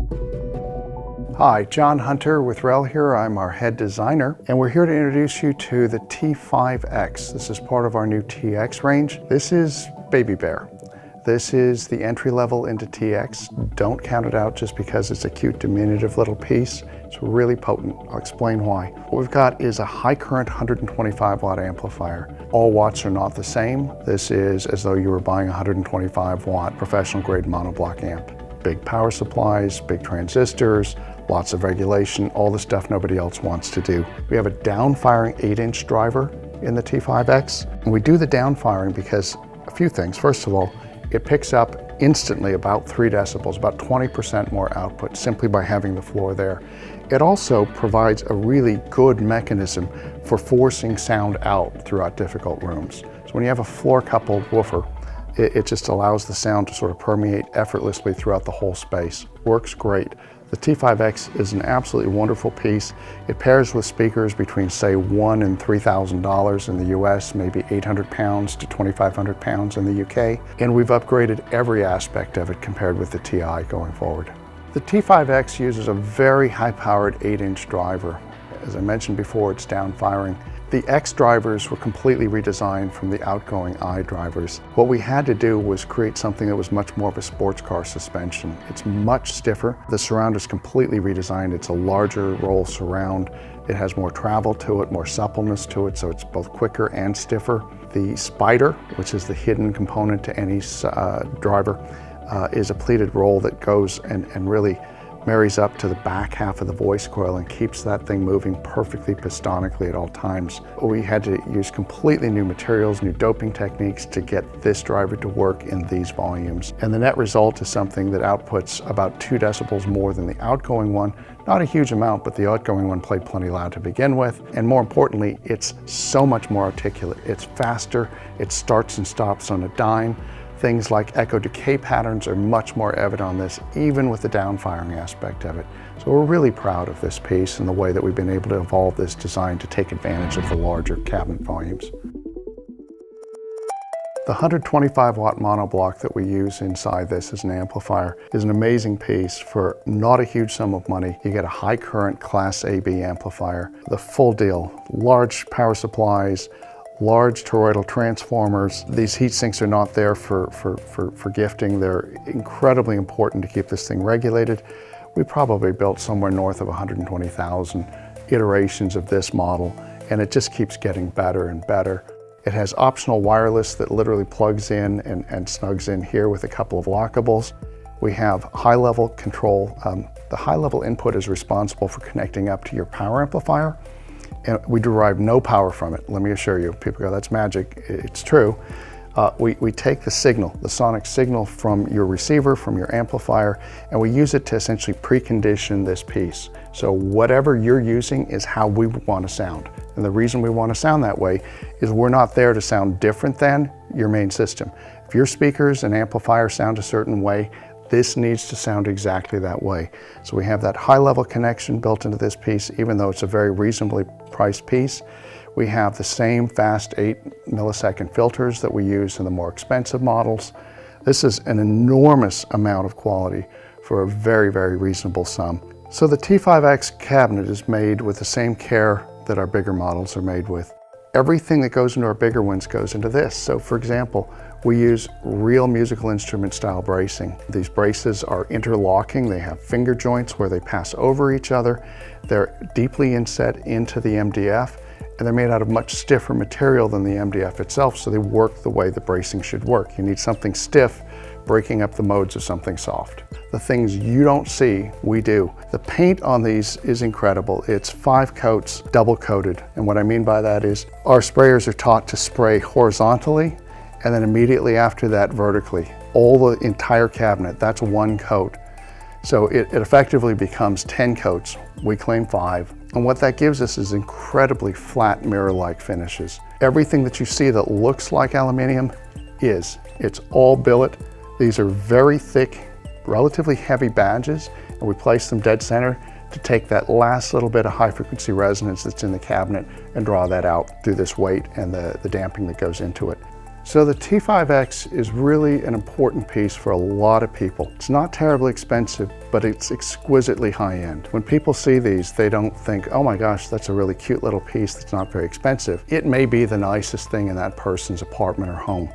Hi, John Hunter with REL here. I'm our head designer, and we're here to introduce you to the T5X. This is part of our new TX range. This is Baby Bear. This is the entry level into TX. Don't count it out just because it's a cute, diminutive little piece. It's really potent. I'll explain why. What we've got is a high current 125 watt amplifier. All watts are not the same. This is as though you were buying a 125 watt professional grade monoblock amp. Big power supplies, big transistors, lots of regulation, all the stuff nobody else wants to do. We have a down-firing 8-inch driver in the T5X. And we do the down-firing because a few things. First of all, it picks up instantly about 3 decibels, about 20% more output simply by having the floor there. It also provides a really good mechanism for forcing sound out throughout difficult rooms. So when you have a floor-coupled woofer, it just allows the sound to sort of permeate effortlessly throughout the whole space. Works great. The T5X is an absolutely wonderful piece. It pairs with speakers between, say, $1,000 and $3,000 in the US, maybe 800 pounds to 2,500 pounds in the UK. And we've upgraded every aspect of it compared with the TI going forward. The T5X uses a very high-powered 8-inch driver. As I mentioned before, it's down-firing. The X drivers were completely redesigned from the outgoing I drivers. What we had to do was create something that was much more of a sports car suspension. It's much stiffer. The surround is completely redesigned. It's a larger roll surround. It has more travel to it, more suppleness to it, so it's both quicker and stiffer. The spider, which is the hidden component to any driver, is a pleated roll that goes and really marries up to the back half of the voice coil and keeps that thing moving perfectly pistonically at all times. We had to use completely new materials, new doping techniques to get this driver to work in these volumes. And the net result is something that outputs about 2 decibels more than the outgoing one. Not a huge amount, but the outgoing one played plenty loud to begin with. And more importantly, it's so much more articulate. It's faster, it starts and stops on a dime. Things like echo decay patterns are much more evident on this, even with the down-firing aspect of it. So we're really proud of this piece and the way that we've been able to evolve this design to take advantage of the larger cabinet volumes. The 125 watt monoblock that we use inside this as an amplifier is an amazing piece for not a huge sum of money. You get a high current Class AB amplifier, the full deal, large power supplies, large toroidal transformers. These heat sinks are not there for gifting. They're incredibly important to keep this thing regulated. We probably built somewhere north of 120,000 iterations of this model, and it just keeps getting better and better. It has optional wireless that literally plugs in and snugs in here with a couple of lockables. We have high-level control. The high-level input is responsible for connecting up to your power amplifier, and we derive no power from it. Let me assure you, people go, that's magic. It's true. We take the signal, the sonic signal from your receiver, from your amplifier, and we use it to essentially precondition this piece. So whatever you're using is how we want to sound. And the reason we want to sound that way is we're not there to sound different than your main system. If your speakers and amplifier sound a certain way, this needs to sound exactly that way. So we have that high-level connection built into this piece, even though it's a very reasonably priced piece. We have the same fast 8 millisecond filters that we use in the more expensive models. This is an enormous amount of quality for a very, very reasonable sum. So the T5X cabinet is made with the same care that our bigger models are made with. Everything that goes into our bigger ones goes into this. So for example, we use real musical instrument style bracing. These braces are interlocking. They have finger joints where they pass over each other. They're deeply inset into the MDF, and they're made out of much stiffer material than the MDF itself, so they work the way the bracing should work. You need something stiff breaking up the modes of something soft. The things you don't see, we do. The paint on these is incredible. It's 5 coats, double coated. And what I mean by that is our sprayers are taught to spray horizontally and then immediately after that vertically. All the entire cabinet, that's 1 coat. So it effectively becomes 10 coats. We claim 5. And what that gives us is incredibly flat mirror-like finishes. Everything that you see that looks like aluminum it's all billet. These are very thick, relatively heavy badges, and we place them dead center to take that last little bit of high frequency resonance that's in the cabinet and draw that out through this weight and the damping that goes into it. So the T5X is really an important piece for a lot of people. It's not terribly expensive, but it's exquisitely high-end. When people see these, they don't think, oh my gosh, that's a really cute little piece that's not very expensive. It may be the nicest thing in that person's apartment or home.